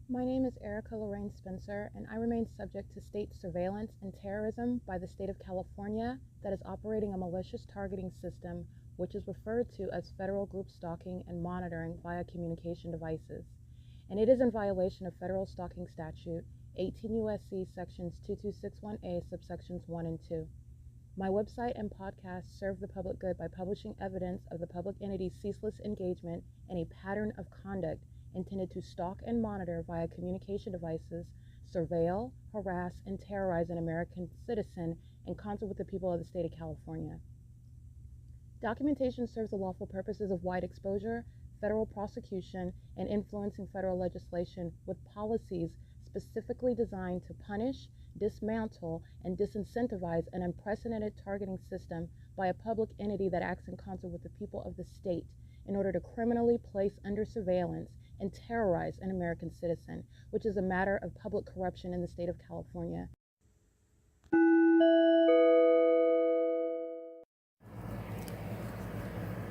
My name is Erica Lorraine Spencer, and I remain subject to state surveillance and terrorism by the state of California that is operating a malicious targeting system which is referred to as federal group stalking and monitoring via communication devices. And it is in violation of federal stalking statute 18 U.S.C. sections 2261A subsections 1 and 2. My website and podcast serve the public good by publishing evidence of the public entity's ceaseless engagement in a pattern of conduct intended to stalk and monitor via communication devices, surveil, harass, and terrorize an American citizen in concert with the people of the state of California. Documentation serves the lawful purposes of wide exposure, federal prosecution, and influencing federal legislation with policies specifically designed to punish, dismantle, and disincentivize an unprecedented targeting system by a public entity that acts in concert with the people of the state in order to criminally place under surveillance and terrorize an American citizen, which is a matter of public corruption in the state of California.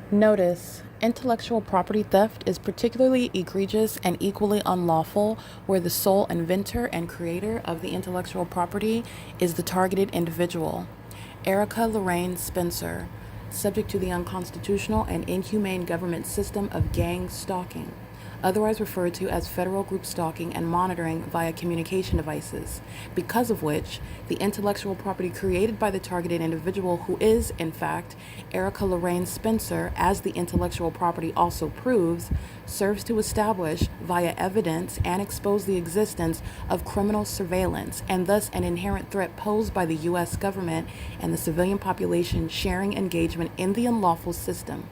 Notice: intellectual property theft is particularly egregious and equally unlawful where the sole inventor and creator of the intellectual property is the targeted individual. Erica Lorraine Spencer, subject to the unconstitutional and inhumane government system of gang stalking, otherwise referred to as federal group stalking and monitoring via communication devices, because of which the intellectual property created by the targeted individual, who is, in fact, Erica Lorraine Spencer, as the intellectual property also proves, serves to establish via evidence and expose the existence of criminal surveillance and thus an inherent threat posed by the U.S. government and the civilian population sharing engagement in the unlawful system.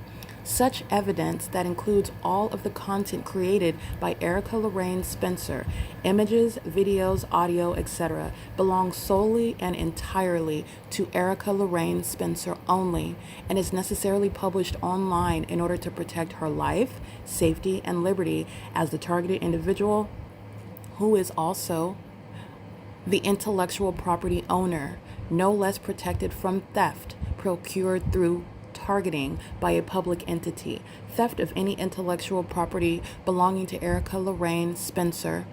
Such evidence, that includes all of the content created by Erica Lorraine Spencer, images, videos, audio, etc., belongs solely and entirely to Erica Lorraine Spencer only and is necessarily published online in order to protect her life, safety, and liberty as the targeted individual, who is also the intellectual property owner, no less protected from theft procured through targeting by a public entity. Theft of any intellectual property belonging to Erica Lorraine Spencer,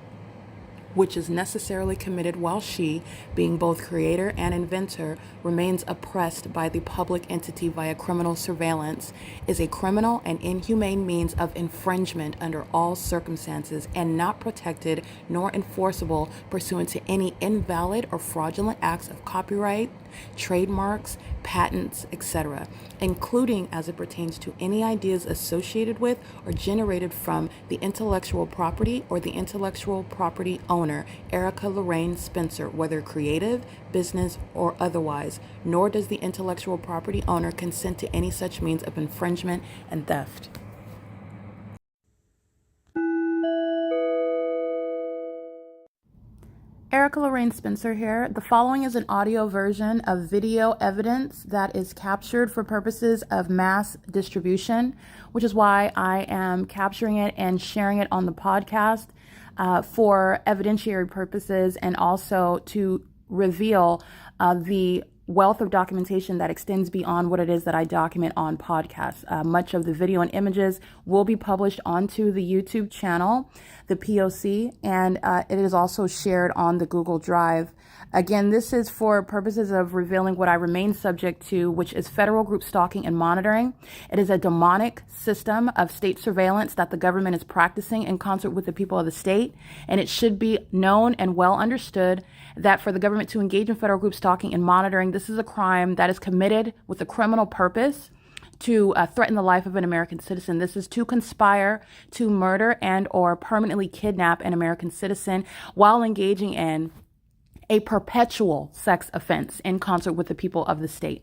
which is necessarily committed while she, being both creator and inventor, remains oppressed by the public entity via criminal surveillance, is a criminal and inhumane means of infringement under all circumstances and not protected nor enforceable pursuant to any invalid or fraudulent acts of copyright, trademarks, patents, etc., including as it pertains to any ideas associated with or generated from the intellectual property or the intellectual property owner, Erica Lorraine Spencer, whether creative, business, or otherwise, nor does the intellectual property owner consent to any such means of infringement and theft. Erica Lorraine Spencer here. The following is an audio version of video evidence that is captured for purposes of mass distribution, which is why I am capturing it and sharing it on the podcast for evidentiary purposes and also to reveal the wealth of documentation that extends beyond what it is that I document on podcasts. Much of the video and images will be published onto the YouTube channel, the P.O.C, and it is also shared on the Google Drive. Again, this is for purposes of revealing what I remain subject to, which is federal group stalking and monitoring. It is a demonic system of state surveillance that the government is practicing in concert with the people of the state, and it should be known and well understood that for the government to engage in federal group stalking and monitoring, this is a crime that is committed with a criminal purpose to threaten the life of an American citizen. This is to conspire to murder and or permanently kidnap an American citizen while engaging in a perpetual sex offense in concert with the people of the state.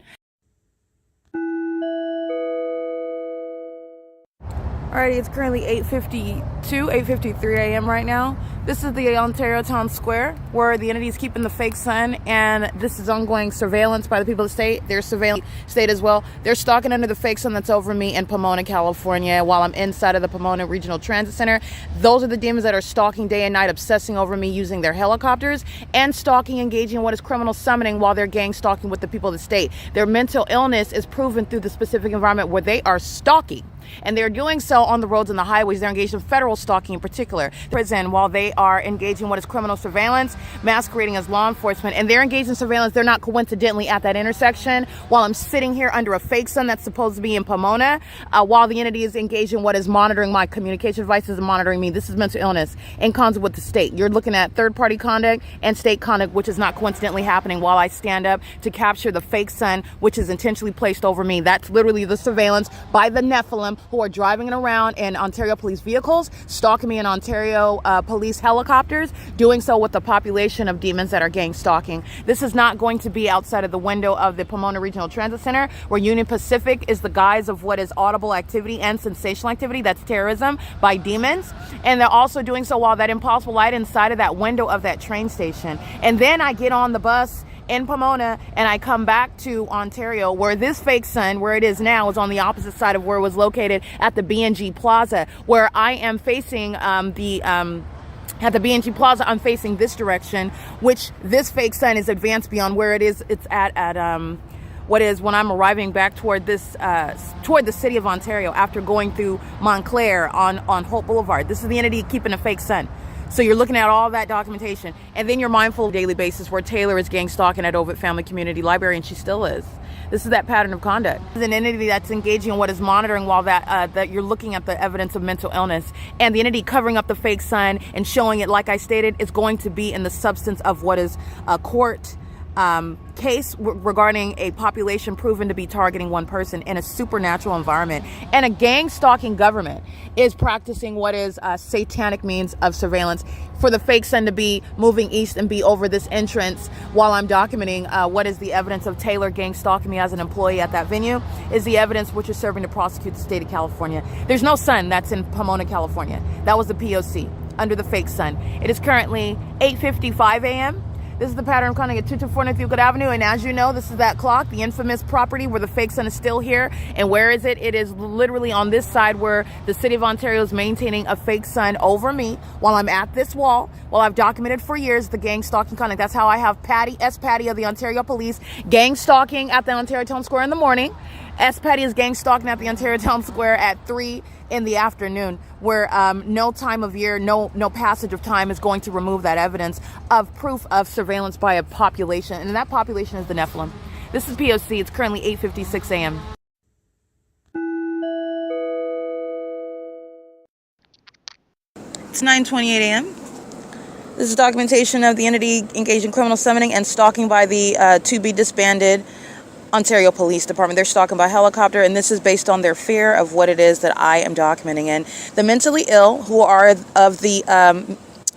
Alrighty, it's currently 8:53 a.m. right now. This is the Ontario Town Square where the entity is keeping the fake sun, and this is ongoing surveillance by the people of the state. They're surveilling the state as well. They're stalking under the fake sun that's over me in Pomona, California, while I'm inside of the Pomona Regional Transit Center. Those are the demons that are stalking day and night, obsessing over me using their helicopters, and stalking, engaging in what is criminal summoning while they're gang stalking with the people of the state. Their mental illness is proven through the specific environment where they are stalking. And they're doing so on the roads and the highways. They're engaged in federal stalking in particular. Prison, while they are engaged in what is criminal surveillance, masquerading as law enforcement. And they're engaged in surveillance. They're not coincidentally at that intersection while I'm sitting here under a fake sun that's supposed to be in Pomona, while the entity is engaged in what is monitoring my communication devices and monitoring me. This is mental illness in concert with the state. You're looking at third-party conduct and state conduct, which is not coincidentally happening while I stand up to capture the fake sun, which is intentionally placed over me. That's literally the surveillance by the Nephilim who are driving around in Ontario police vehicles, stalking me in Ontario police helicopters, doing so with the population of demons that are gang stalking. This is not going to be outside of the window of the Pomona Regional Transit Center, where Union Pacific is the guise of what is audible activity and sensational activity. That's terrorism by demons. And they're also doing so while that impossible light inside of that window of that train station. And then I get on the bus in Pomona and I come back to Ontario, where this fake sun, where it is now, is on the opposite side of where it was located at the BNG Plaza, where I am facing at the BNG Plaza. I'm facing this direction, which this fake sun is advanced beyond where it is. It's at what is when I'm arriving back toward this toward the city of Ontario after going through Montclair on Hope Boulevard. This is the entity keeping a fake sun. So you're looking at all that documentation, and then you're mindful on a daily basis where Taylor is gang stalking at OVITT Family Community Library, and she still is. This is that pattern of conduct. This is an entity that's engaging in what is monitoring while that you're looking at the evidence of mental illness. And the entity covering up the fake sun and showing it, like I stated, is going to be in the substance of what is a court case regarding a population proven to be targeting one person in a supernatural environment. And a gang stalking government is practicing what is satanic means of surveillance for the fake sun to be moving east and be over this entrance while I'm documenting what is the evidence of Taylor gang stalking me as an employee at that venue, is the evidence which is serving to prosecute the state of California. There's no sun that's in Pomona, California. That was the P.O.C. under the fake sun. It is currently 8:55 a.m. This is the pattern of conduct at 224 North Euclid Avenue, and as you know, this is that clock, the infamous property where the fake sun is still here. And where is it? It is literally on this side where the city of Ontario is maintaining a fake sun over me while I'm at this wall, while I've documented for years the gang stalking conduct. That's how I have Patty of the Ontario Police gang stalking at the Ontario Town Square in the morning. Patty is gang stalking at the Ontario Town Square at 3 in the afternoon, where no time of year, no passage of time is going to remove that evidence of proof of surveillance by a population. And that population is the Nephilim. This is P.O.C. It's currently 8:56 a.m. It's 9:28 a.m. This is documentation of the entity engaged in criminal summoning and stalking by the to-be disbanded Ontario Police Department. They're stalking by helicopter, and this is based on their fear of what it is that I am documenting. And the mentally ill, who are of the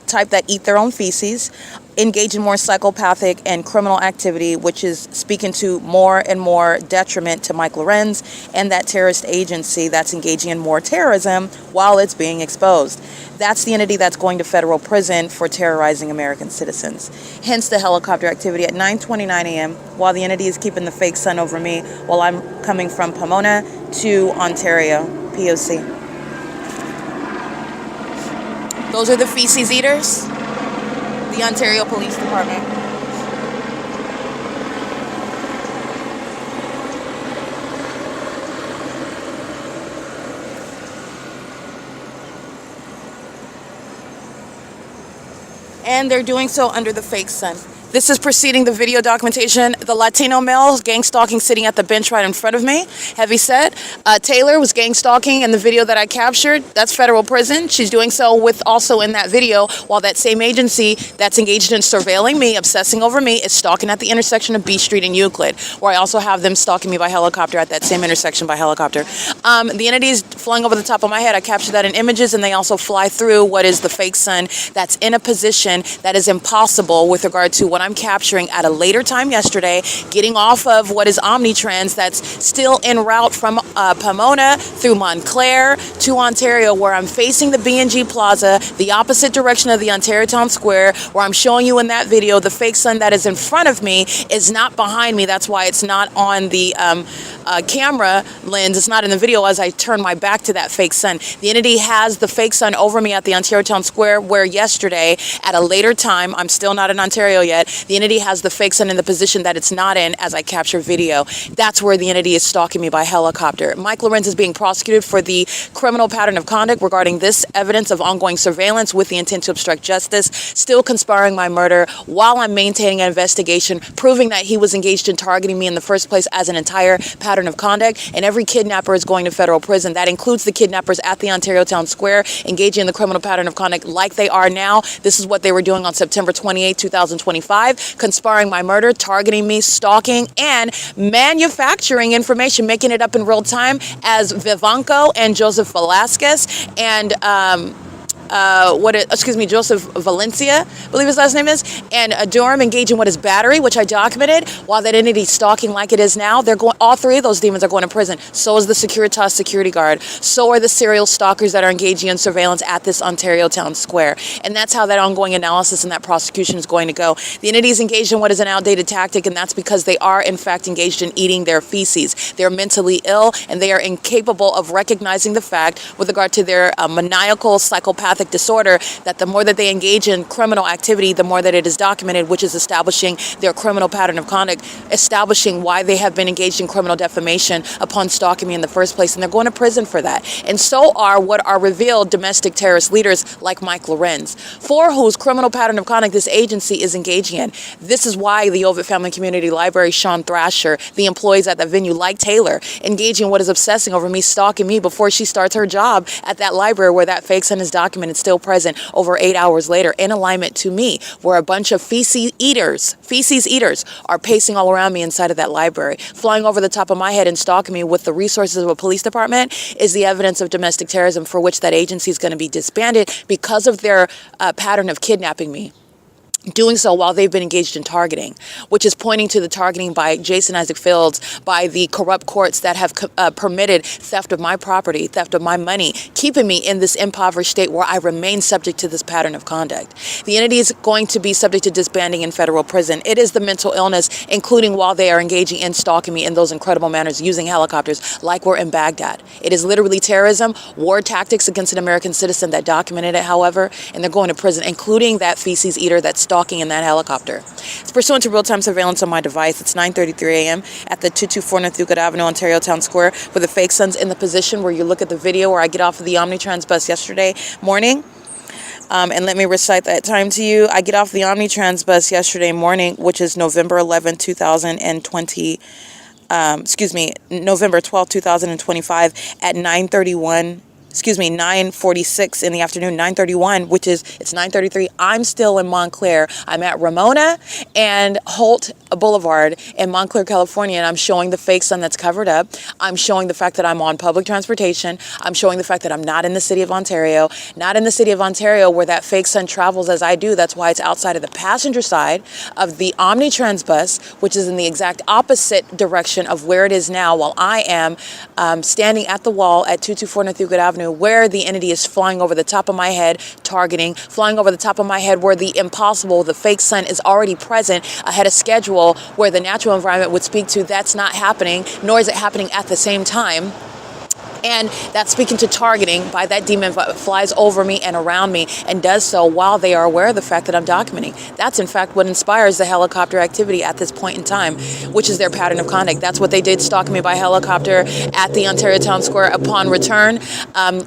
type that eat their own feces, engage in more psychopathic and criminal activity, which is speaking to more and more detriment to Mike Lorenz and that terrorist agency that's engaging in more terrorism while it's being exposed. That's the entity that's going to federal prison for terrorizing American citizens. Hence the helicopter activity at 9:29 a.m. while the entity is keeping the fake sun over me while I'm coming from Pomona to Ontario, P.O.C. Those are the feces eaters, the Ontario Police Department. And they're doing so under the fake sun. This is preceding the video documentation. The Latino male gang stalking sitting at the bench right in front of me. Heavy set. Taylor was gang stalking in the video that I captured. That's federal prison. She's doing so with also in that video while that same agency that's engaged in surveilling me, obsessing over me, is stalking at the intersection of B Street and Euclid, where I also have them stalking me by helicopter at that same intersection by helicopter. The entities flying over the top of my head, I captured that in images, and they also fly through what is the fake sun that's in a position that is impossible with regard to what I'm capturing at a later time yesterday, getting off of what is Omnitrans that's still en route from Pomona through Montclair to Ontario, where I'm facing the BNG Plaza, the opposite direction of the Ontario Town Square, where I'm showing you in that video the fake sun that is in front of me is not behind me. That's why it's not on the camera lens. It's not in the video as I turn my back to that fake sun. The entity has the fake sun over me at the Ontario Town Square, where yesterday at a later time, I'm still not in Ontario yet, The entity has the fake son in the position that it's not in as I capture video. That's where the entity is stalking me by helicopter. Mike Lorenz is being prosecuted for the criminal pattern of conduct regarding this evidence of ongoing surveillance with the intent to obstruct justice, still conspiring my murder while I'm maintaining an investigation, proving that he was engaged in targeting me in the first place as an entire pattern of conduct. And every kidnapper is going to federal prison. That includes the kidnappers at the Ontario Town Square, engaging in the criminal pattern of conduct like they are now. This is what they were doing on September 28, 2025, conspiring my murder, targeting me, stalking, and manufacturing information, making it up in real time as Vivanco and Joseph Velasquez and Joseph Valencia, I believe his last name is, and Durham engaging with his battery, which I documented, while that entity stalking like it is now. They're going, all three of those demons are going to prison. So is the Securitas security guard. So are the serial stalkers that are engaging in surveillance at this Ontario Town Square. And that's how that ongoing analysis and that prosecution is going to go. The entity is engaged in what is an outdated tactic, and that's because they are, in fact, engaged in eating their feces. They're mentally ill, and they are incapable of recognizing the fact with regard to their maniacal psychopathic disorder that the more that they engage in criminal activity, the more that it is documented, which is establishing their criminal pattern of conduct, establishing why they have been engaged in criminal defamation upon stalking me in the first place, and they're going to prison for that. And so are what are revealed domestic terrorist leaders like Mike Lorenz, for whose criminal pattern of conduct this agency is engaging in. This is why the OVITT Family Community Library, Sean Thrasher, the employees at that venue like Taylor, engaging in what is obsessing over me, stalking me before she starts her job at that library where that fake son is documented, still present over 8 hours later, in alignment to me, where a bunch of feces eaters are pacing all around me inside of that library, flying over the top of my head and stalking me with the resources of a police department, is the evidence of domestic terrorism for which that agency is going to be disbanded because of their pattern of kidnapping me. Doing so while they've been engaged in targeting, which is pointing to the targeting by Jason Isaac Fields, by the corrupt courts that have permitted theft of my property, theft of my money, keeping me in this impoverished state where I remain subject to this pattern of conduct. The entity is going to be subject to disbanding in federal prison. It is the mental illness, including while they are engaging in stalking me in those incredible manners, using helicopters like we're in Baghdad. It is literally terrorism, war tactics against an American citizen that documented it, however, and they're going to prison, including that feces eater that's stalking in that helicopter. It's pursuant to real-time surveillance on my device. It's 9:33 a.m. at the 224 North Euclid Avenue, Ontario Town Square, where the fake son's in the position where you look at the video where I get off of the Omnitrans bus yesterday morning. And let me recite that time to you. I get off the Omnitrans bus yesterday morning, which is November 11, 2020. November 12, 2025 at 9:46 in the afternoon, 9:31, which is, it's 9:33. I'm still in Montclair. I'm at Ramona and Holt Boulevard in Montclair, California, and I'm showing the fake sun that's covered up. I'm showing the fact that I'm on public transportation. I'm showing the fact that I'm not in the city of Ontario, where that fake sun travels as I do. That's why it's outside of the passenger side of the Omnitrans bus, which is in the exact opposite direction of where it is now, while I am standing at the wall at 224 North Euclid Avenue, where the entity is flying over the top of my head, targeting, flying over the top of my head, where the impossible, the fake sun is already present ahead of schedule, where the natural environment would speak to that's not happening, nor is it happening at the same time. And that's speaking to targeting by that demon that flies over me and around me and does so while they are aware of the fact that I'm documenting. That's, in fact, what inspires the helicopter activity at this point in time, which is their pattern of conduct. That's what they did, stalking me by helicopter at the Ontario Town Square upon return.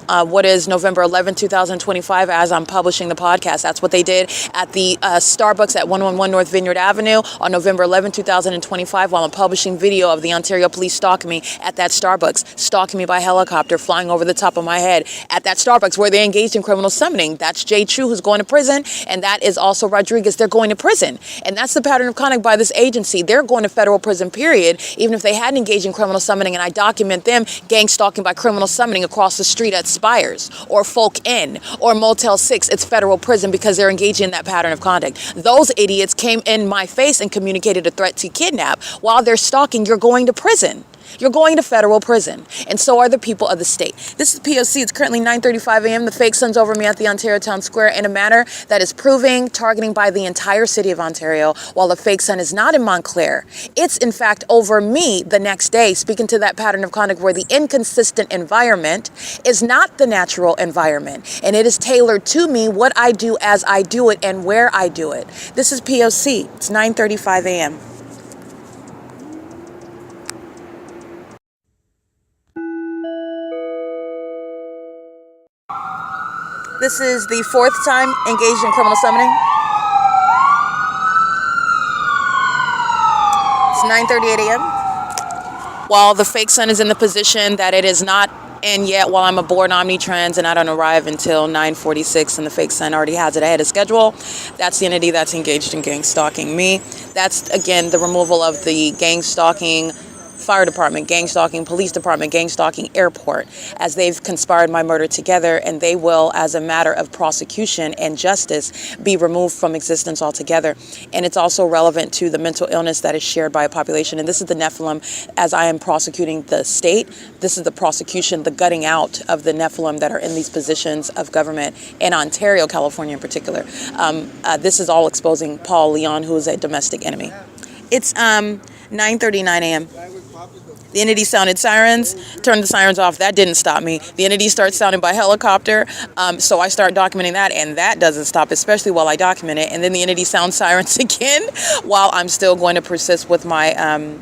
What is November 11, 2025, as I'm publishing the podcast. That's what they did at the Starbucks at 111 North Vineyard Avenue on November 11, 2025, while I'm publishing video of the Ontario Police stalking me at that Starbucks, stalking me by helicopter, flying over the top of my head at that Starbucks where they engaged in criminal summoning. That's Jay True, who's going to prison, and that is also Rodriguez. They're going to prison, and that's the pattern of conduct by this agency. They're going to federal prison, period, even if they hadn't engaged in criminal summoning, and I document them gang stalking by criminal summoning across the street at Spires or Folk Inn or Motel 6. It's federal prison because they're engaging in that pattern of conduct. Those idiots came in my face and communicated a threat to kidnap. While they're stalking, you're going to prison. You're going to federal prison, and so are the people of the state. This is P.O.C. It's currently 9:35 a.m. The fake sun's over me at the Ontario Town Square in a manner that is proving targeting by the entire city of Ontario, while the fake sun is not in Montclair. It's, in fact, over me the next day, speaking to that pattern of conduct where the inconsistent environment is not the natural environment, and it is tailored to me, what I do as I do it, and where I do it. This is P.O.C. It's 9:35 a.m. This is the fourth time engaged in criminal summoning. It's 9:38 a.m. While the fake sun is in the position that it is not in yet, while I'm aboard Omnitrans and I don't arrive until 9:46 and the fake sun already has it ahead of schedule, that's the entity that's engaged in gang stalking me. That's, again, the removal of the gang stalking fire department, gang stalking police department, gang stalking airport, as they've conspired my murder together, and they will, as a matter of prosecution and justice, be removed from existence altogether. And it's also relevant to the mental illness that is shared by a population. And this is the Nephilim. As I am prosecuting the state, this is the prosecution, the gutting out of the Nephilim that are in these positions of government in Ontario, California in particular. This is all exposing Paul Leon, who is a domestic enemy. It's 9:39 a.m. The entity sounded sirens, turned the sirens off. That didn't stop me. The entity starts sounding by helicopter, so I start documenting that, and that doesn't stop, especially while I document it. And then the entity sounds sirens again while I'm still going to persist with my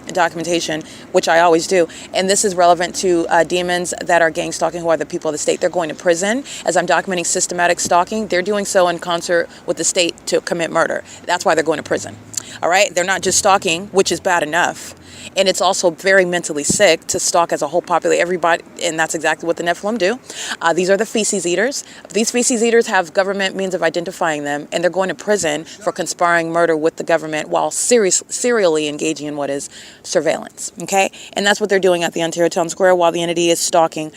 documentation, which I always do. And this is relevant to demons that are gang stalking, who are the people of the state. They're going to prison. As I'm documenting systematic stalking, they're doing so in concert with the state to commit murder. That's why they're going to prison. All right? They're not just stalking, which is bad enough. And it's also very mentally sick to stalk as a whole population, everybody, and that's exactly what the Nephilim do. These are the feces eaters. These feces eaters have government means of identifying them, and they're going to prison for conspiring murder with the government while serially engaging in what is surveillance, okay? And that's what they're doing at the Ontario Town Square while the entity is stalking.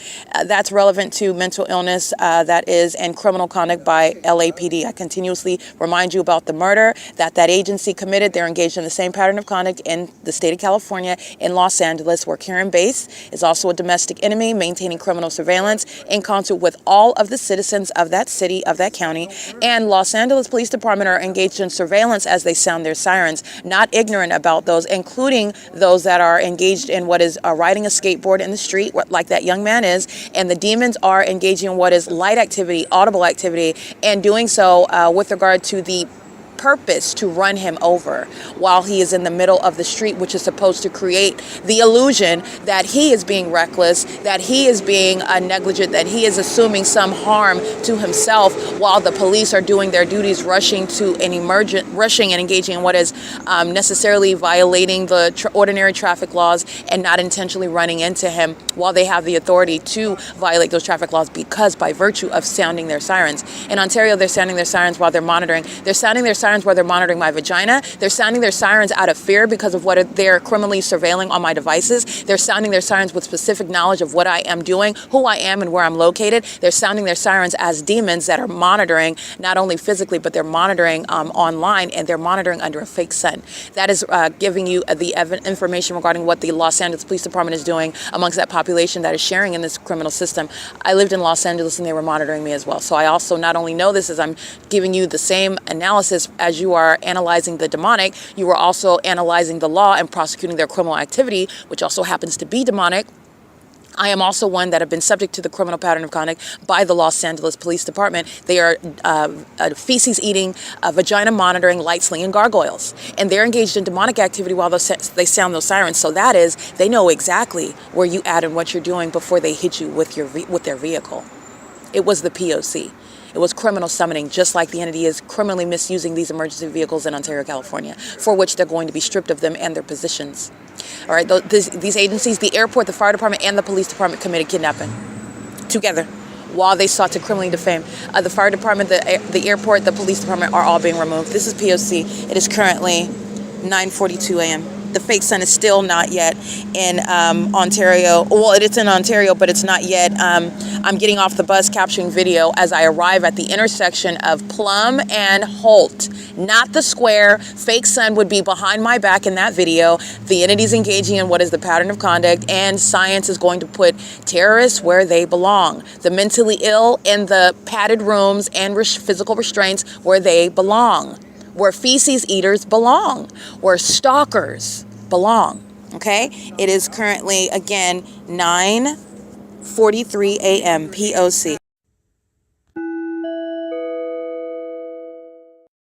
That's relevant to mental illness that is and criminal conduct by LAPD. I continuously remind you about the murder that agency committed. They're engaged in the same pattern of conduct in the state of California, in Los Angeles, where Karen Bass is also a domestic enemy, maintaining criminal surveillance in concert with all of the citizens of that city, of that county. And Los Angeles Police Department are engaged in surveillance as they sound their sirens, not ignorant about those, including those that are engaged in what is riding a skateboard in the street, like that young man is. And the demons are engaging in what is light activity, audible activity, and doing so with regard to the purpose to run him over while he is in the middle of the street, which is supposed to create the illusion that he is being reckless, that he is being negligent, that he is assuming some harm to himself, while the police are doing their duties, rushing and engaging in what is necessarily violating the ordinary traffic laws and not intentionally running into him, while they have the authority to violate those traffic laws because by virtue of sounding their sirens. In Ontario, they're sounding their sirens while they're monitoring. They're sounding their sirens while they're monitoring my vagina. They're sounding their sirens out of fear because of what they're criminally surveilling on my devices. They're sounding their sirens with specific knowledge of what I am doing, who I am, and where I'm located. They're sounding their sirens as demons that are monitoring, not only physically, but they're monitoring online, and they're monitoring under a fake sun. That is giving you the information regarding what the Los Angeles Police Department is doing amongst that population that is sharing in this criminal system. I lived in Los Angeles, and they were monitoring me as well. So I also not only know this as I'm giving you the same analysis as you are analyzing the demonic, you are also analyzing the law and prosecuting their criminal activity, which also happens to be demonic. I am also one that have been subject to the criminal pattern of conduct by the Los Angeles Police Department. They are feces eating, vagina monitoring, light slinging gargoyles. And they're engaged in demonic activity while they sound those sirens. So that is, they know exactly where you at and what you're doing before they hit you with their vehicle. It was the P.O.C. It was criminal summoning, just like the entity is criminally misusing these emergency vehicles in Ontario, California, for which they're going to be stripped of them and their positions. All right, these agencies, the airport, the fire department, and the police department committed kidnapping together while they sought to criminally defame. The fire department, the airport, the police department are all being removed. This is P.O.C. It is currently 9:42 a.m. the fake sun is still not yet in Ontario. Well, it's in Ontario, but it's not yet. I'm getting off the bus capturing video as I arrive at the intersection of Plum and Holt. Not the square. Fake sun would be behind my back in that video. The entity's engaging in what is the pattern of conduct, and science is going to put terrorists where they belong. The mentally ill in the padded rooms and physical restraints where they belong. Where feces eaters belong. Where stalkers belong. Okay? It is currently, again, 9:43 a.m. P.O.C.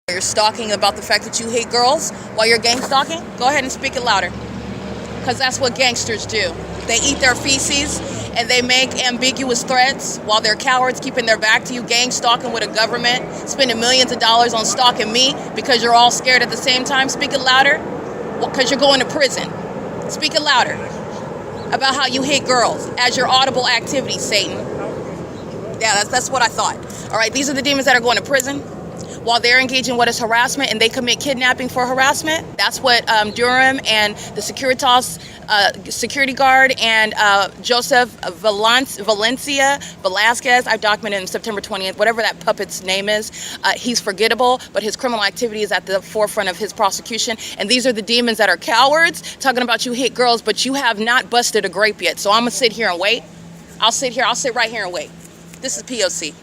You're stalking about the fact that you hate girls while you're gang stalking? Go ahead and speak it louder. Because that's what gangsters do. They eat their feces and they make ambiguous threats while they're cowards keeping their back to you, gang stalking with a government, spending millions of dollars on stalking me because you're all scared at the same time. Speak it louder. Well, because you're going to prison. Speak it louder about how you hate girls as your audible activity, Satan. Yeah, that's what I thought. All right, these are the demons that are going to prison while they're engaging in what is harassment, and they commit kidnapping for harassment. That's what Durham and the Securitas security guard and Joseph Velasquez, I've documented him September 20th, whatever that puppet's name is. He's forgettable, but his criminal activity is at the forefront of his prosecution. And these are the demons that are cowards, talking about you hit girls, but you have not busted a grape yet. So I'm gonna sit here and wait. I'll sit right here and wait. This is P.O.C.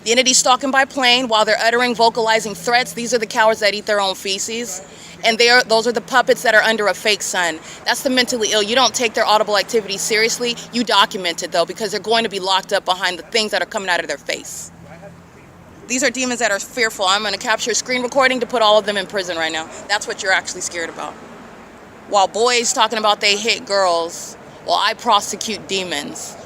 The entity stalking by plane while they're uttering, vocalizing threats. These are the cowards that eat their own feces. And those are the puppets that are under a fake sun. That's the mentally ill. You don't take their audible activity seriously. You document it, though, because they're going to be locked up behind the things that are coming out of their face. These are demons that are fearful. I'm going to capture a screen recording to put all of them in prison right now. That's what you're actually scared about. While boys talking about they hit girls, well, I prosecute demons.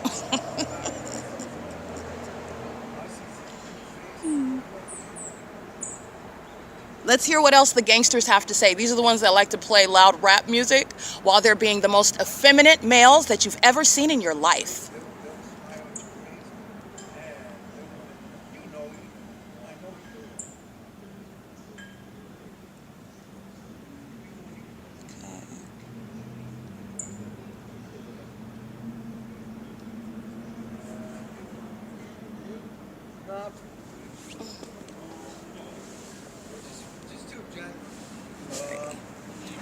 Let's hear what else the gangsters have to say. These are the ones that like to play loud rap music while they're being the most effeminate males that you've ever seen in your life.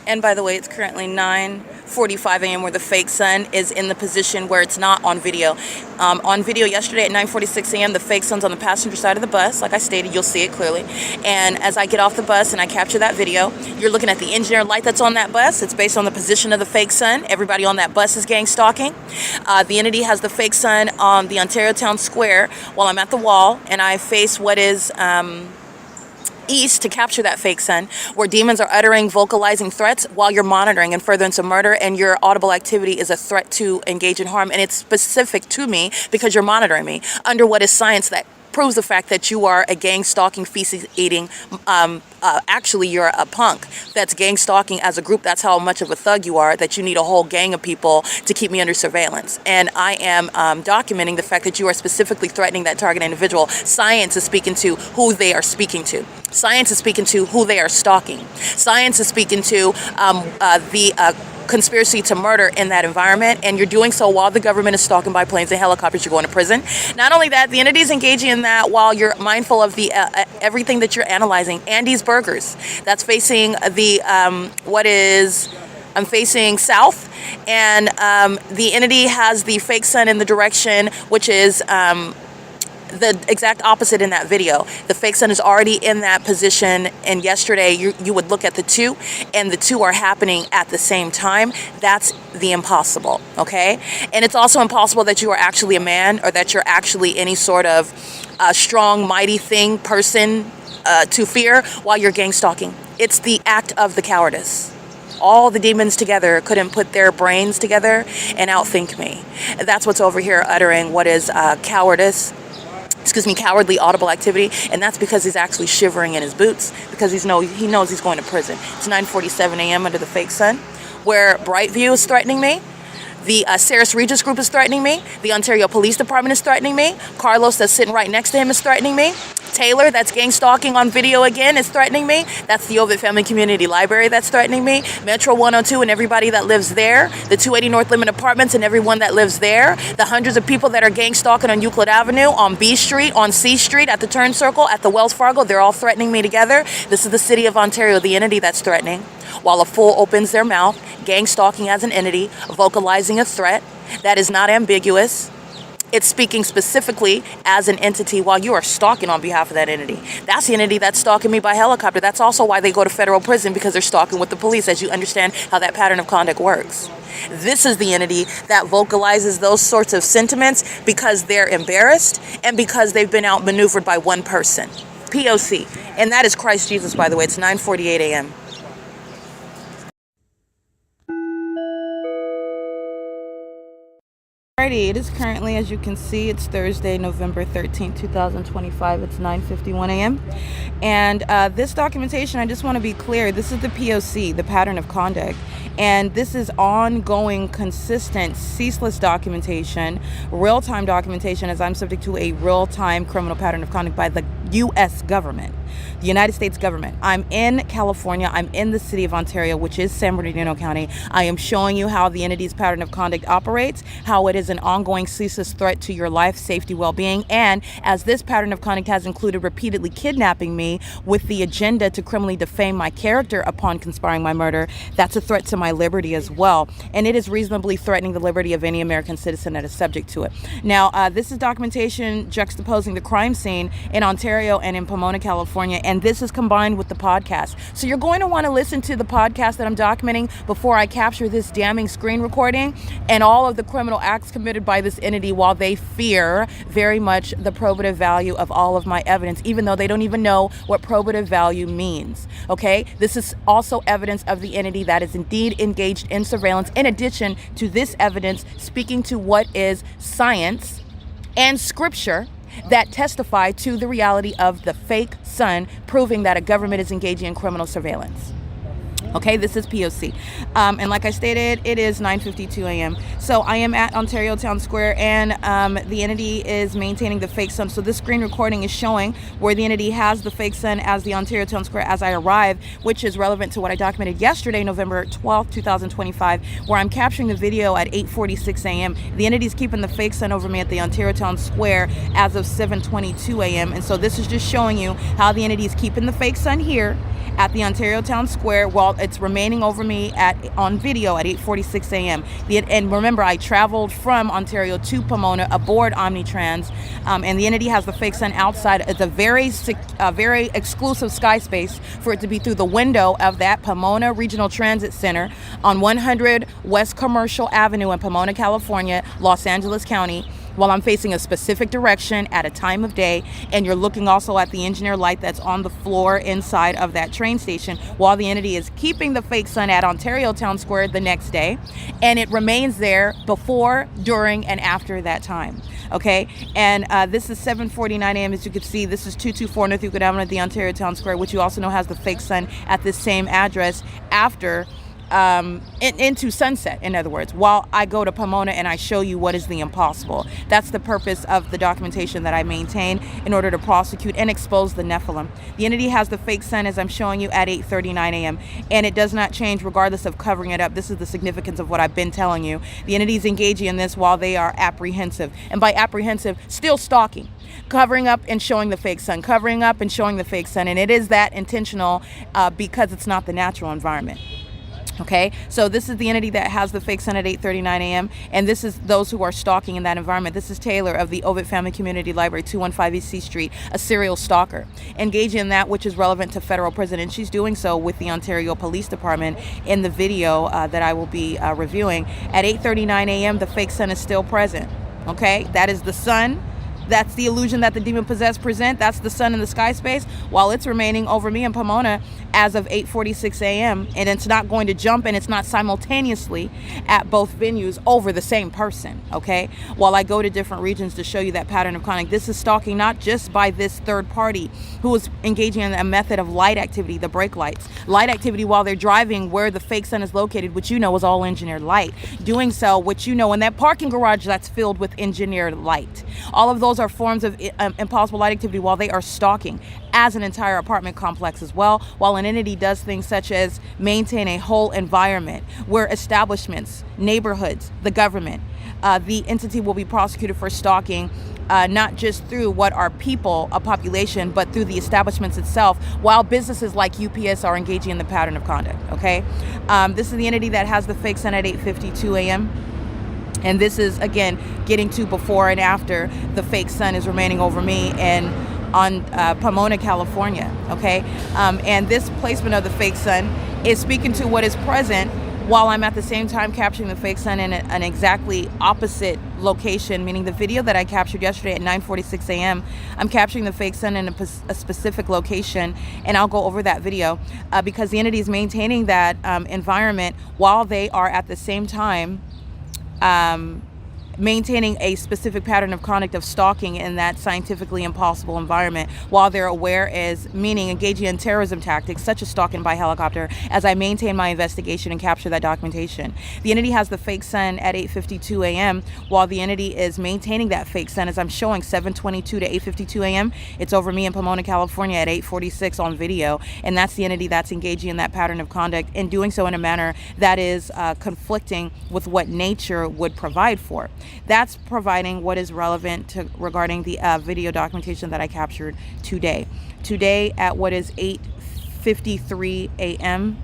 And by the way, it's currently 9:45 a.m. where the fake sun is in the position where it's not on video. On video yesterday at 9:46 a.m., the fake sun's on the passenger side of the bus. Like I stated, you'll see it clearly. And as I get off the bus and I capture that video, you're looking at the engineer light that's on that bus. It's based on the position of the fake sun. Everybody on that bus is gang stalking. The entity has the fake sun on the Ontario Town Square while I'm at the wall, and I face what is east to capture that fake sun, where demons are uttering, vocalizing threats while you're monitoring in furtherance of murder, and your audible activity is a threat to engage in harm, and it's specific to me because you're monitoring me under what is science that proves the fact that you are a gang stalking, feces eating, actually you're a punk that's gang stalking as a group. That's how much of a thug you are, that you need a whole gang of people to keep me under surveillance. And I am documenting the fact that you are specifically threatening that target individual. Science is speaking to who they are speaking to. Science is speaking to who they are stalking. Science is speaking to the conspiracy to murder in that environment, and you're doing so while the government is stalking by planes and helicopters. You're going to prison. Not only that, the entity is engaging in that while you're mindful of the everything that you're analyzing. Andy's Burgers, that's facing the I'm facing south, and the entity has the fake sun in the direction which is the exact opposite in that video. The fake sun is already in that position, and yesterday you would look at the two, and the two are happening at the same time. That's the impossible, okay? And it's also impossible that you are actually a man, or that you're actually any sort of strong, mighty person to fear while you're gang stalking. It's the act of the cowardice. All the demons together couldn't put their brains together and outthink me. That's what's over here uttering what is cowardly audible activity, and that's because he's actually shivering in his boots because he knows he's going to prison. It's 9:47 a.m. under the fake sun, where Brightview is threatening me. The Saris Regis group is threatening me. The Ontario Police Department is threatening me. Carlos, that's sitting right next to him, is threatening me. Taylor, that's gang stalking on video again, is threatening me. That's the OVITT Family Community Library that's threatening me. Metro 102 and everybody that lives there. The 280 North Limit Apartments and everyone that lives there. The hundreds of people that are gang stalking on Euclid Avenue, on B Street, on C Street, at the Turn Circle, at the Wells Fargo. They're all threatening me together. This is the city of Ontario, the entity that's threatening. While a fool opens their mouth, gang stalking as an entity, vocalizing a threat that is not ambiguous. It's speaking specifically as an entity while you are stalking on behalf of that entity. That's the entity that's stalking me by helicopter. That's also why they go to federal prison, because they're stalking with the police, as you understand how that pattern of conduct works. This is the entity that vocalizes those sorts of sentiments because they're embarrassed and because they've been outmaneuvered by one person. P.O.C. And that is Christ Jesus, by the way. It's 9:48 a.m. Alrighty, it is currently, as you can see, it's Thursday, November 13th, 2025. It's 9:51 a.m. And this documentation, I just want to be clear, this is the P.O.C, the pattern of conduct. And this is ongoing, consistent, ceaseless documentation, real-time documentation, as I'm subject to a real-time criminal pattern of conduct by the U.S. government, the United States government. I'm in California. I'm in the city of Ontario, which is San Bernardino County. I am showing you how the entity's pattern of conduct operates, how it is an ongoing, ceaseless threat to your life, safety, well-being, and as this pattern of conduct has included repeatedly kidnapping me with the agenda to criminally defame my character upon conspiring my murder, that's a threat to my liberty as well. And it is reasonably threatening the liberty of any American citizen that is subject to it. Now, this is documentation juxtaposing the crime scene in Ontario and in Pomona, California, and this is combined with the podcast. So you're going to want to listen to the podcast that I'm documenting before I capture this damning screen recording and all of the criminal acts committed by this entity while they fear very much the probative value of all of my evidence, even though they don't even know what probative value means. Okay? This is also evidence of the entity that is indeed engaged in surveillance, in addition to this evidence speaking to what is science and scripture that testify to the reality of the fake sun, proving that a government is engaging in criminal surveillance. Okay, this is P.O.C. And like I stated, it is 9:52 a.m. So I am at Ontario Town Square, and the entity is maintaining the fake sun. So this screen recording is showing where the entity has the fake sun as the Ontario Town Square as I arrive, which is relevant to what I documented yesterday, November 12th, 2025, where I'm capturing the video at 8:46 a.m. The entity is keeping the fake sun over me at the Ontario Town Square as of 7:22 a.m. And so this is just showing you how the entity is keeping the fake sun here at the Ontario Town Square while it's remaining over me on video at 8:46 a.m. And remember, I traveled from Ontario to Pomona aboard Omnitrans, and the entity has the fake sun outside. It's a very exclusive sky space for it to be through the window of that Pomona Regional Transit Center on 100 West Commercial Avenue in Pomona, California, Los Angeles County, while I'm facing a specific direction at a time of day, and you're looking also at the engineer light that's on the floor inside of that train station, while the entity is keeping the fake sun at Ontario Town Square the next day, and it remains there before, during, and after that time. Okay, and this is 7:49 a.m. As you can see, this is 224 North Euclid Avenue at the Ontario Town Square, which you also know has the fake sun at this same address after into sunset, in other words, while I go to Pomona and I show you what is the impossible. That's the purpose of the documentation that I maintain in order to prosecute and expose the Nephilim. The entity has the fake sun, as I'm showing you, at 8:39 a.m. and it does not change regardless of covering it up. This is the significance of what I've been telling you. The entity is engaging in this while they are apprehensive, and by apprehensive, still stalking, covering up and showing the fake sun, covering up and showing the fake sun, and it is that intentional because it's not the natural environment. Okay, so this is the entity that has the fake sun at 8:39 a.m. and this is those who are stalking in that environment. This is Taylor of the OVITT Family Community Library, 215 East C Street, a serial stalker, engaging in that which is relevant to federal prison, and she's doing so with the Ontario Police Department in the video that I will be reviewing. At 8:39 a.m., the fake sun is still present. Okay, that is the sun That's the illusion that the demon-possessed present. That's the sun in the sky space, while it's remaining over me in Pomona as of 8:46 a.m. And it's not going to jump, and it's not simultaneously at both venues over the same person, okay? While I go to different regions to show you that pattern of conduct, this is stalking not just by this third party who is engaging in a method of light activity, the brake lights. Light activity while they're driving where the fake sun is located, which you know is all engineered light. Doing so, which you know, in that parking garage that's filled with engineered light. All of those are forms of impossible light activity while they are stalking as an entire apartment complex as well, while an entity does things such as maintain a whole environment where establishments, neighborhoods, the government, the entity will be prosecuted for stalking, not just through what are people, a population, but through the establishments itself, while businesses like UPS are engaging in the pattern of conduct, okay? This is the entity that has the fake sun at 8:52 a.m. And this is, again, getting to before and after the fake sun is remaining over me and on Pomona, California, okay? And this placement of the fake sun is speaking to what is present while I'm at the same time capturing the fake sun in an exactly opposite location, meaning the video that I captured yesterday at 9:46 a.m., I'm capturing the fake sun in a specific location, and I'll go over that video because the entity is maintaining that environment while they are at the same time maintaining a specific pattern of conduct of stalking in that scientifically impossible environment, while they're aware is, meaning engaging in terrorism tactics such as stalking by helicopter, as I maintain my investigation and capture that documentation. The entity has the fake sun at 8:52 a.m. while the entity is maintaining that fake sun, as I'm showing 7:22 to 8:52 a.m. It's over me in Pomona, California at 8:46 on video, and that's the entity that's engaging in that pattern of conduct and doing so in a manner that is conflicting with what nature would provide for. That's providing what is relevant to regarding the video documentation that I captured today. Today at what is 8:53 a.m.,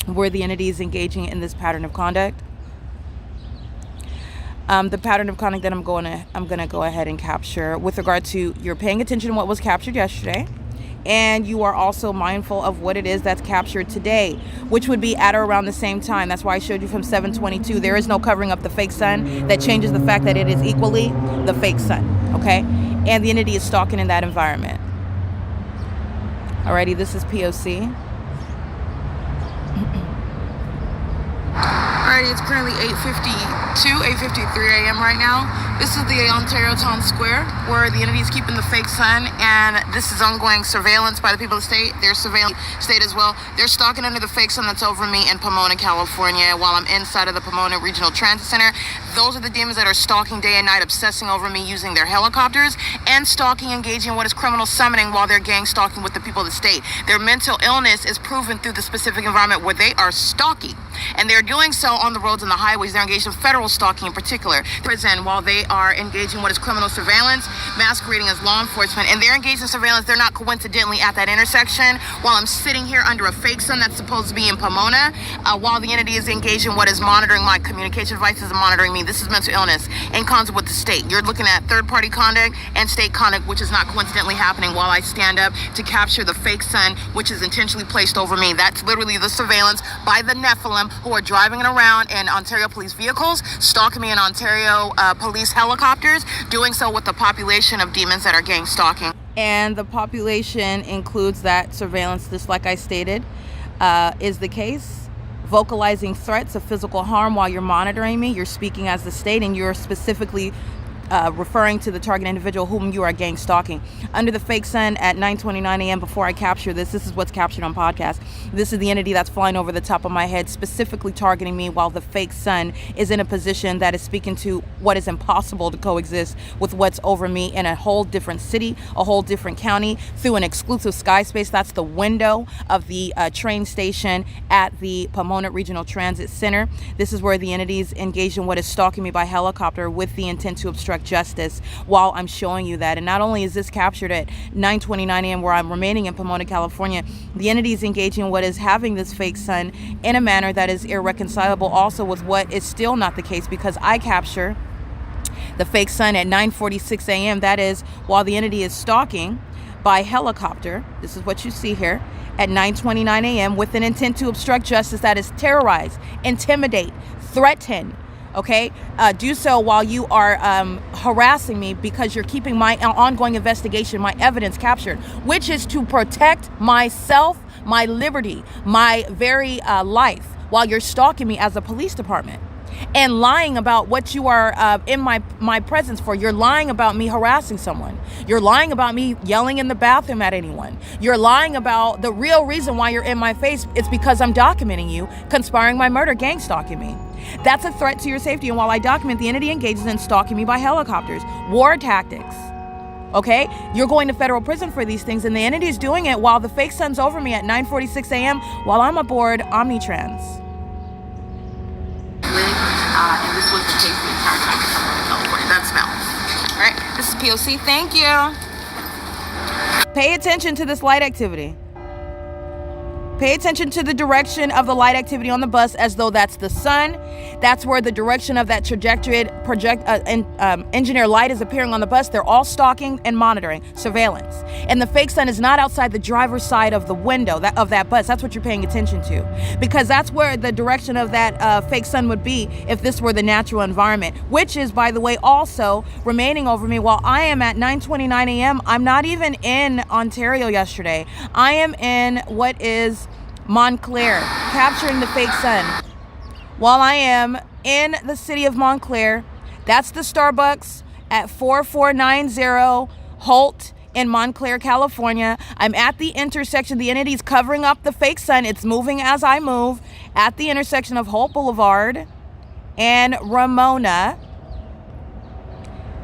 where the entity is engaging in this pattern of conduct. The pattern of conduct that I'm gonna go ahead and capture with regard to, you're paying attention to what was captured yesterday, and you are also mindful of what it is that's captured today, which would be at or around the same time. That's why I showed you from 7:22. There is no covering up the fake sun that changes the fact that it is equally the fake sun, okay? And the entity is stalking in that environment. Alrighty, this is P.O.C. Alrighty, it's currently 8:53 a.m. right now. This is the Ontario Town Square where the entity is keeping the fake sun, and this is ongoing surveillance by the people of the state. They're surveilling state as well. They're stalking under the fake sun that's over me in Pomona, California, while I'm inside of the Pomona Regional Transit Center. Those are the demons that are stalking day and night, obsessing over me using their helicopters, and stalking, engaging in what is criminal summoning while they're gang stalking with the people of the state. Their mental illness is proven through the specific environment where they are stalking, and they're doing so on the roads and the highways. They're engaged in federal stalking in particular. Prison, while they are engaged in what is criminal surveillance, masquerading as law enforcement, and they're engaged in surveillance. They're not coincidentally at that intersection while I'm sitting here under a fake sun that's supposed to be in Pomona, while the entity is engaged in what is monitoring my communication devices and monitoring me. This is mental illness in concert with the state. You're looking at third-party conduct and state conduct, which is not coincidentally happening while I stand up to capture the fake sun, which is intentionally placed over me. That's literally the surveillance by the Nephilim who are driving around in Ontario police vehicles, stalking me in Ontario police helicopters, doing so with the population of demons that are gang stalking. And the population includes that surveillance, just like I stated, is the case. Vocalizing threats of physical harm while you're monitoring me, you're speaking as the state, and you're specifically referring to the target individual whom you are gang stalking. Under the fake sun at 9:29 a.m. before I capture this is what's captured on podcast. This is the entity that's flying over the top of my head, specifically targeting me while the fake sun is in a position that is speaking to what is impossible to coexist with what's over me in a whole different city, a whole different county, through an exclusive sky space. That's the window of the train station at the Pomona Regional Transit Center. This is where the entities engaged in what is stalking me by helicopter with the intent to obstruct justice while I'm showing you that. And not only is this captured at 9:29 a.m. where I'm remaining in Pomona, California, the entity is engaging in what is having this fake sun in a manner that is irreconcilable also with what is still not the case, because I capture the fake sun at 9:46 a.m. That is while the entity is stalking by helicopter. This is what you see here at 9:29 a.m. with an intent to obstruct justice, that is terrorize, intimidate, threaten, okay? Do so while you are harassing me because you're keeping my ongoing investigation, my evidence captured, which is to protect myself, my liberty, my very life, while you're stalking me as a police department and lying about what you are in my presence for. You're lying about me harassing someone. You're lying about me yelling in the bathroom at anyone. You're lying about the real reason why you're in my face. It's because I'm documenting you conspiring my murder, gang stalking me. That's a threat to your safety. And while I document, the entity engages in stalking me by helicopters, war tactics. Okay, you're going to federal prison for these things, and the entity is doing it while the fake sun's over me at 9:46 a.m. while I'm aboard Omnitrans. And this was the case the entire time in California. That smell. All right, this is P.O.C. Thank you. Pay attention to this light activity. Pay attention to the direction of the light activity on the bus as though that's the sun. That's where the direction of that engineer light is appearing on the bus. They're all stalking and monitoring, surveillance. And the fake sun is not outside the driver's side of the window of that bus. That's what you're paying attention to. Because that's where the direction of that fake sun would be if this were the natural environment, which is, by the way, also remaining over me while I am at 9:29 a.m. I'm not even in Ontario yesterday. I am in what is Montclair, capturing the fake sun. While I am in the city of Montclair, that's the Starbucks at 4490 Holt in Montclair, California. I'm at the intersection. The entity is covering up the fake sun. It's moving as I move at the intersection of Holt Boulevard and Ramona.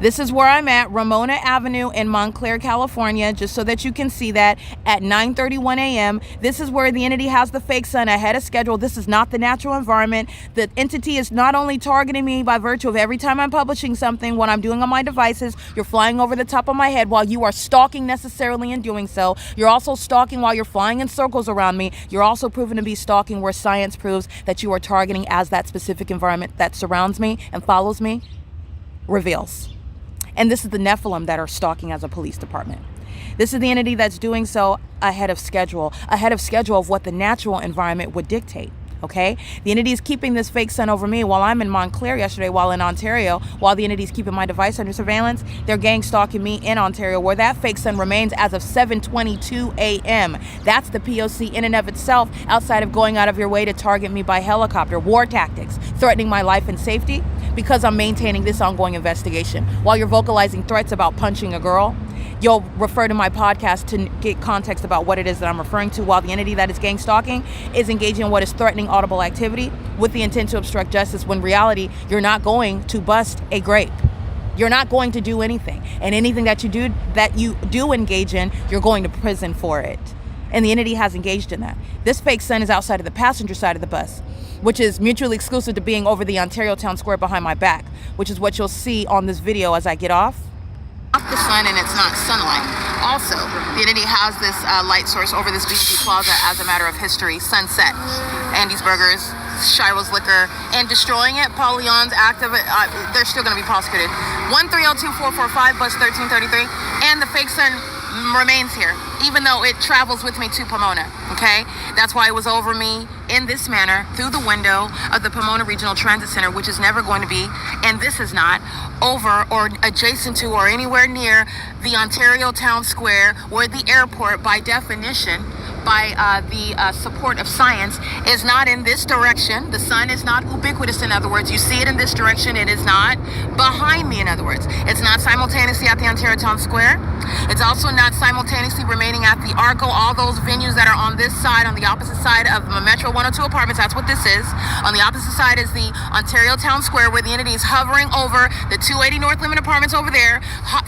This is where I'm at, Ramona Avenue in Montclair, California, just so that you can see that at 9:31 a.m. This is where the entity has the fake sun ahead of schedule. This is not the natural environment. The entity is not only targeting me by virtue of every time I'm publishing something, what I'm doing on my devices, you're flying over the top of my head while you are stalking necessarily in doing so. You're also stalking while you're flying in circles around me. You're also proven to be stalking where science proves that you are targeting as that specific environment that surrounds me and follows me reveals. And this is the Nephilim that are stalking as a police department. This is the entity that's doing so ahead of schedule of what the natural environment would dictate. Okay? The entity is keeping this fake sun over me while I'm in Montclair yesterday, while in Ontario, while the entity is keeping my device under surveillance. They're gang stalking me in Ontario, where that fake sun remains as of 7:22 a.m. That's the P.O.C. in and of itself, outside of going out of your way to target me by helicopter. War tactics, threatening my life and safety because I'm maintaining this ongoing investigation. While you're vocalizing threats about punching a girl, you'll refer to my podcast to get context about what it is that I'm referring to, while the entity that is gang stalking is engaging in what is threatening audible activity with the intent to obstruct justice, when in reality, you're not going to bust a grape. You're not going to do anything. And anything that you do engage in, you're going to prison for it. And the entity has engaged in that. This fake sun is outside of the passenger side of the bus, which is mutually exclusive to being over the Ontario Town Square behind my back, which is what you'll see on this video as I get off. The sun, and it's not sunlight. Also, the entity has this light source over this B&B Plaza as a matter of history. Sunset, Andy's Burgers, Shiro's Liquor, and destroying it. Paul Leon's active. They're still going to be prosecuted. 1302445 bus 1333, and the fake sun remains here, even though it travels with me to Pomona. Okay, that's why it was over me in this manner through the window of the Pomona Regional Transit Center, which is never going to be, and this is not over or adjacent to or anywhere near the Ontario Town Square, where the airport, by definition, by the support of science, is not in this direction. The sun is not ubiquitous, in other words. You see it in this direction. It is not behind me, in other words. It's not simultaneously at the Ontario Town Square. It's also not simultaneously remaining at the ARCO, all those venues that are on this side, on the opposite side of the Metro 102 apartments. That's what this is. On the opposite side is the Ontario Town Square, where the entity is hovering over the 280 North Limit apartments over there,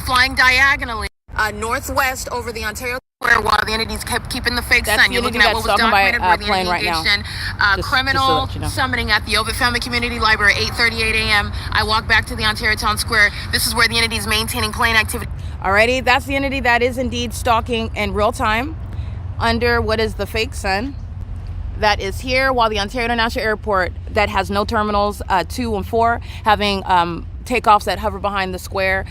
flying diagonally northwest over the Ontario Square, while the entities kept keeping the fake sun. You're looking at what was documented where the entity engaged in criminal summoning at the OVITT Family Community Library, 8:38 a.m. I walked back to the Ontario Town Square. This is where the entity is maintaining plane activity. Alrighty, that's the entity that is indeed stalking in real time under what is the fake sun that is here, while the Ontario International Airport, that has no terminals 2 and 4, having takeoffs that hover behind the square,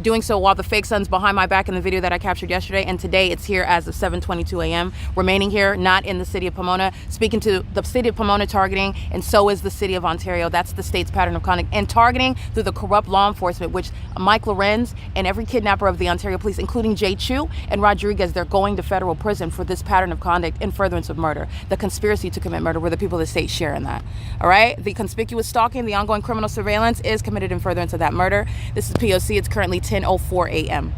doing so while the fake sun's behind my back in the video that I captured yesterday, and today it's here as of 7:22 a.m. remaining here, not in the city of Pomona, speaking to the city of Pomona targeting, and so is the city of Ontario. That's the state's pattern of conduct, and targeting through the corrupt law enforcement, which Mike LORENZ and every kidnapper of the Ontario police, including Jay Chu and Rodriguez, they're going to federal prison for this pattern of conduct in furtherance of murder. The conspiracy to commit murder, where the people of the state share in that. All right, the conspicuous stalking, the ongoing criminal surveillance is committed in furtherance of that murder. This is P.O.C. It's currently 10:04 a.m.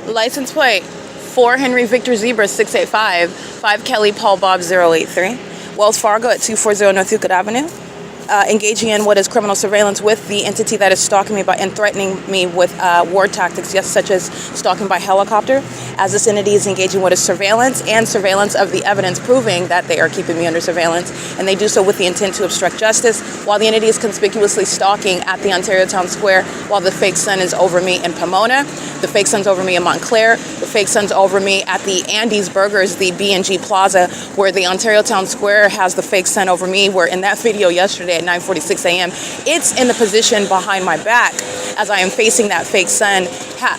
License plate 4 Henry Victor Zebra 685, 5 Kelly Paul Bob 083, Wells Fargo at 240 North Euclid Avenue. Engaging in what is criminal surveillance with the entity that is stalking me and threatening me with war tactics, yes, such as stalking by helicopter, as this entity is engaging what is surveillance and surveillance of the evidence proving that they are keeping me under surveillance, and they do so with the intent to obstruct justice, while the entity is conspicuously stalking at the Ontario Town Square while the fake sun is over me in Pomona, the fake sun's over me in Montclair, the fake sun's over me at the Andy's Burgers, the B&G Plaza, where the Ontario Town Square has the fake sun over me, where in that video yesterday at 9:46 a.m. it's in the position behind my back as I am facing that fake sun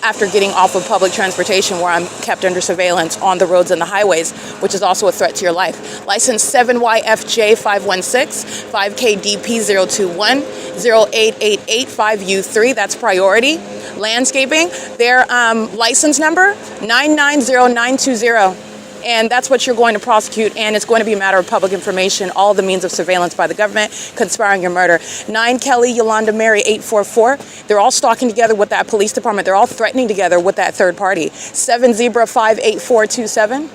after getting off of public transportation, where I'm kept under surveillance on the roads and the highways, which is also a threat to your life. License 7YFJ516, 5KDP021, 08885U3, that's priority. Landscaping, their license number 990920. And that's what you're going to prosecute, and it's going to be a matter of public information, all the means of surveillance by the government conspiring your murder. 9 Kelly Yolanda Mary 844. They're all stalking together with that police department. They're all threatening together with that third party. 7 Zebra 58427.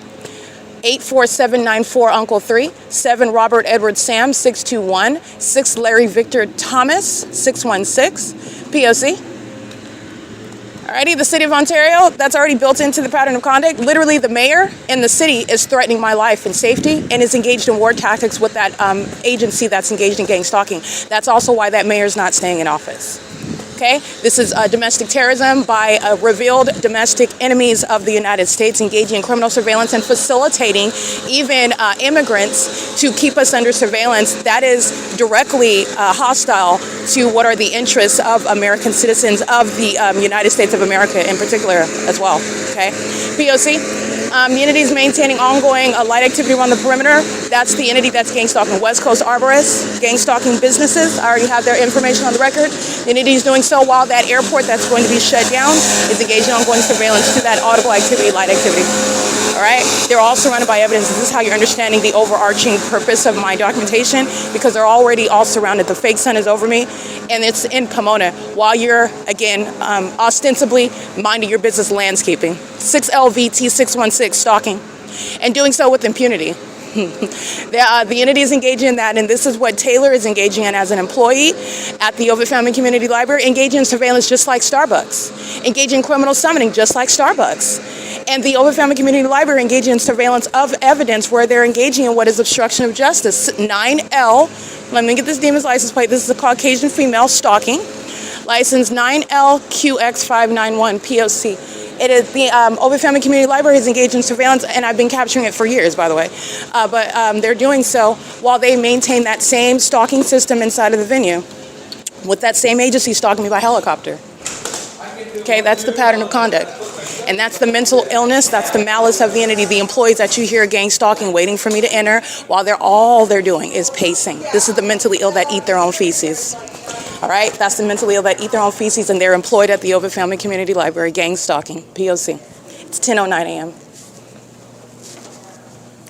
84794 Uncle 3. 7 Robert Edward Sam 621. 6 Larry Victor Thomas 616. P.O.C. Alrighty, the city of Ontario, that's already built into the pattern of conduct. Literally, the mayor in the city is threatening my life and safety and is engaged in war tactics with that agency that's engaged in gang stalking. That's also why that mayor's not staying in office. Okay, this is domestic terrorism by revealed domestic enemies of the United States engaging in criminal surveillance and facilitating even immigrants to keep us under surveillance. That is directly hostile to what are the interests of American citizens of the United States of America in particular as well. Okay, P.O.C. The entity is maintaining ongoing light activity around the perimeter. That's the entity that's gang stalking. West Coast Arborists, gang stalking businesses. I already have their information on the record. The entity is doing so while that airport that's going to be shut down is engaging in ongoing surveillance to that audible activity, light activity. All right? They're all surrounded by evidence. This is how you're understanding the overarching purpose of my documentation, because they're already all surrounded. The fake sun is over me, and it's in Pomona while you're, again, ostensibly minding your business landscaping. 6LVT616 stalking, and doing so with impunity. The entity is engaging in that, and this is what Taylor is engaging in as an employee at the OVITT Family Community Library, engaging in surveillance just like Starbucks, engaging in criminal summoning just like Starbucks. And the OVITT Family Community Library engaging in surveillance of evidence where they're engaging in what is obstruction of justice. 9L, let me get this demon's license plate. This is a Caucasian female stalking. License 9LQX591 P.O.C. It is the OVITT Family Community Library is engaged in surveillance, and I've been capturing it for years, by the way. But they're doing so while they maintain that same stalking system inside of the venue, with that same agency stalking me by helicopter. Okay, that's the pattern of conduct. And that's the mental illness, that's the malice of the entity, the employees that you hear gang stalking, waiting for me to enter, while all they're doing is pacing. This is the mentally ill that eat their own feces. All right, that's the mentally ill that eat their own feces, and they're employed at the OVITT Family Community Library, gang stalking, P.O.C. It's 10:09 a.m.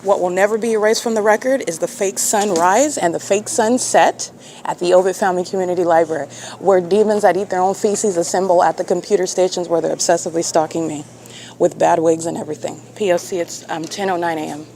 What will never be erased from the record is the fake sunrise and the fake sunset at the OVITT Family Community Library, where demons that eat their own feces assemble at the computer stations where they're obsessively stalking me with bad wigs and everything. P.O.C. It's 10:09 a.m.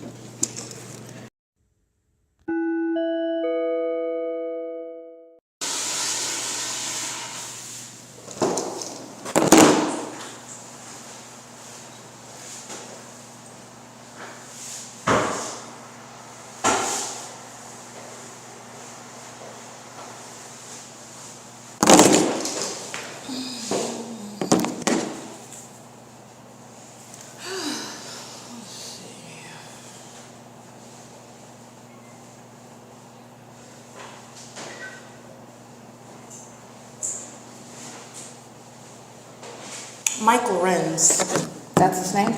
Mike LORENZ, that's his name.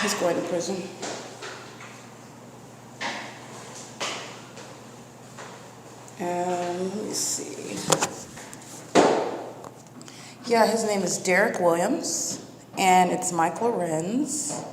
He's going to prison. And let me see. Yeah, his name is Derek Williams, and it's Mike LORENZ.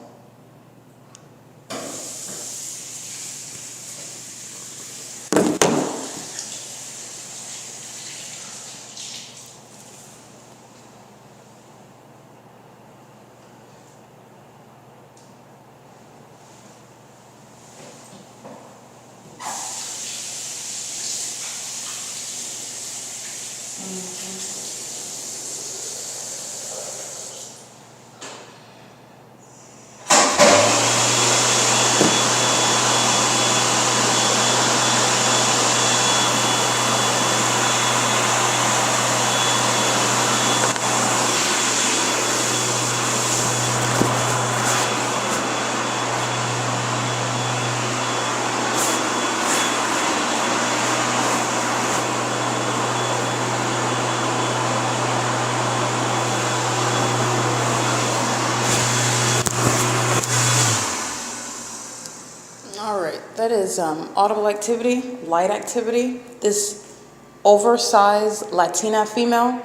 All right, that is audible activity, light activity. This oversized Latina female,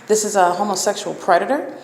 this is a homosexual predator.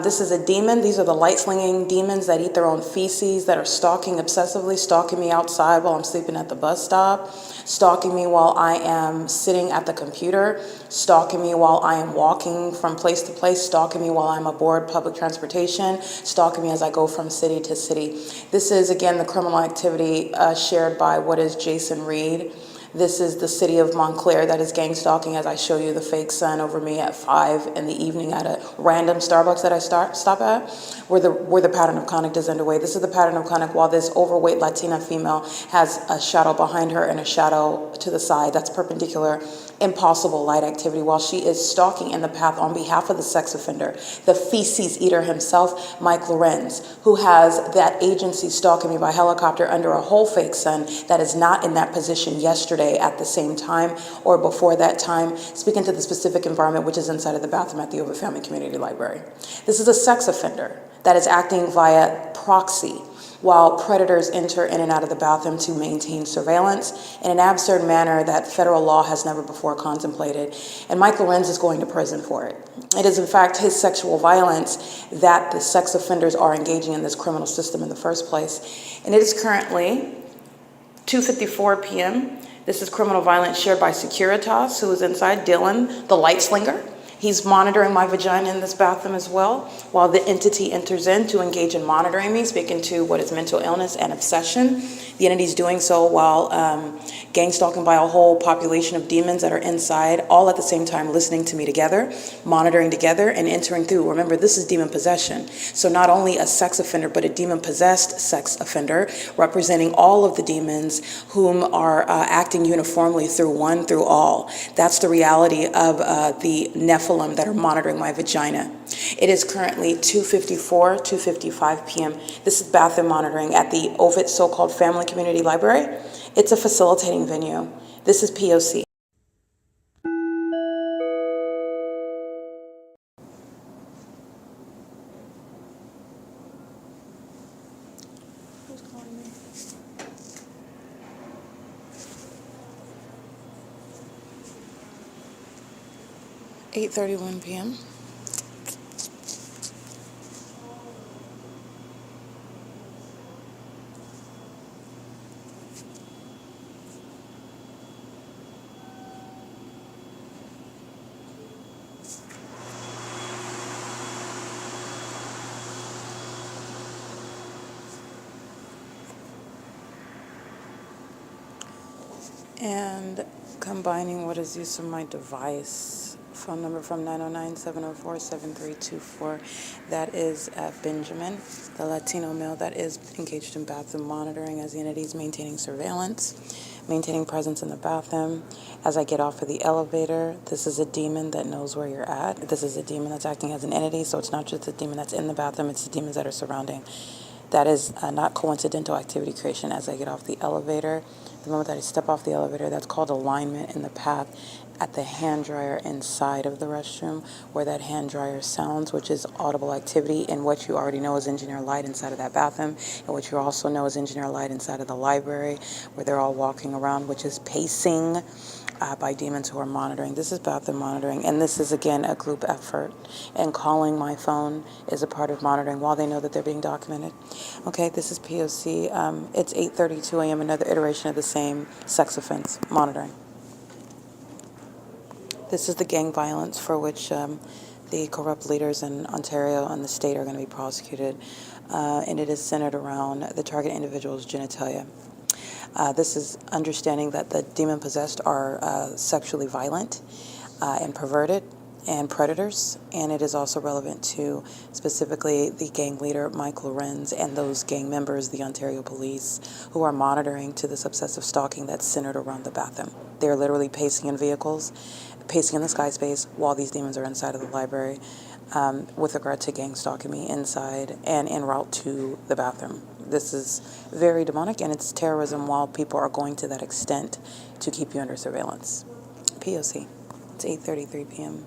This is a demon. These are the light-slinging demons that eat their own feces, that are stalking obsessively, stalking me outside while I'm sleeping at the bus stop, stalking me while I am sitting at the computer, stalking me while I am walking from place to place, stalking me while I'm aboard public transportation, stalking me as I go from city to city. This is, again, the criminal activity shared by what is Jason Reed. This is the city of Montclair that is gang stalking as I show you the fake sun over me at 5 in the evening at a random Starbucks that I stop at, where the pattern of conduct is underway. This is the pattern of conduct while this overweight Latina female has a shadow behind her and a shadow to the side that's perpendicular. Impossible light activity while she is stalking in the path on behalf of the sex offender, the feces eater himself, Mike LORENZ, who has that agency stalking me by helicopter under a whole fake sun that is not in that position yesterday at the same time or before that time, speaking to the specific environment which is inside of the bathroom at the OVITT Family Community Library. This is a sex offender that is acting via proxy while predators enter in and out of the bathroom to maintain surveillance in an absurd manner that federal law has never before contemplated. And Mike LORENZ is going to prison for it. It is, in fact, his sexual violence that the sex offenders are engaging in this criminal system in the first place. And it is currently 2:54 p.m. This is criminal violence shared by Securitas, who is inside, Dylan, the light slinger. He's monitoring my vagina in this bathroom as well, while the entity enters in to engage in monitoring me, speaking to what is mental illness and obsession. The entity's doing so while gang stalking by a whole population of demons that are inside, all at the same time listening to me together, monitoring together, and entering through. Remember, this is demon possession. So not only a sex offender, but a demon-possessed sex offender, representing all of the demons whom are acting uniformly through one, through all. That's the reality of the Nephilim that are monitoring my vagina. It is currently 2:54, 2:55 p.m. This is bathroom monitoring at the OVITT so-called Family Community Library. It's a facilitating venue. This is P.O.C. Who's calling me? 8:31 p.m. And combining what is used on my device, phone number from 909-704-7324. That is Benjamin, the Latino male that is engaged in bathroom monitoring as the entity is maintaining surveillance, maintaining presence in the bathroom. As I get off of the elevator, this is a demon that knows where you're at. This is a demon that's acting as an entity, so it's not just a demon that's in the bathroom, it's the demons that are surrounding That is not coincidental activity creation. As I get off the elevator, the moment that I step off the elevator, that's called alignment in the path at the hand dryer inside of the restroom, where that hand dryer sounds, which is audible activity, and what you already know is engineer light inside of that bathroom, and what you also know is engineer light inside of the library, where they're all walking around, which is pacing by demons who are monitoring. This is bathroom monitoring, and this is, again, a group effort. And calling my phone is a part of monitoring while they know that they're being documented. Okay, this is P.O.C. It's 8:32 a.m., another iteration of the same sex offense, monitoring. This is the gang violence for which the corrupt leaders in Ontario and the state are going to be prosecuted, and it is centered around the target individual's genitalia. This is understanding that the demon-possessed are sexually violent and perverted and predators, and it is also relevant to specifically the gang leader, Mike Lorenz, and those gang members, the Ontario police, who are monitoring to this obsessive stalking that's centered around the bathroom. They're literally pacing in vehicles, pacing in the sky space while these demons are inside of the library with regard to gang stalking me inside and en route to the bathroom. This is very demonic, and it's terrorism while people are going to that extent to keep you under surveillance. P.O.C. It's 8:33 p.m.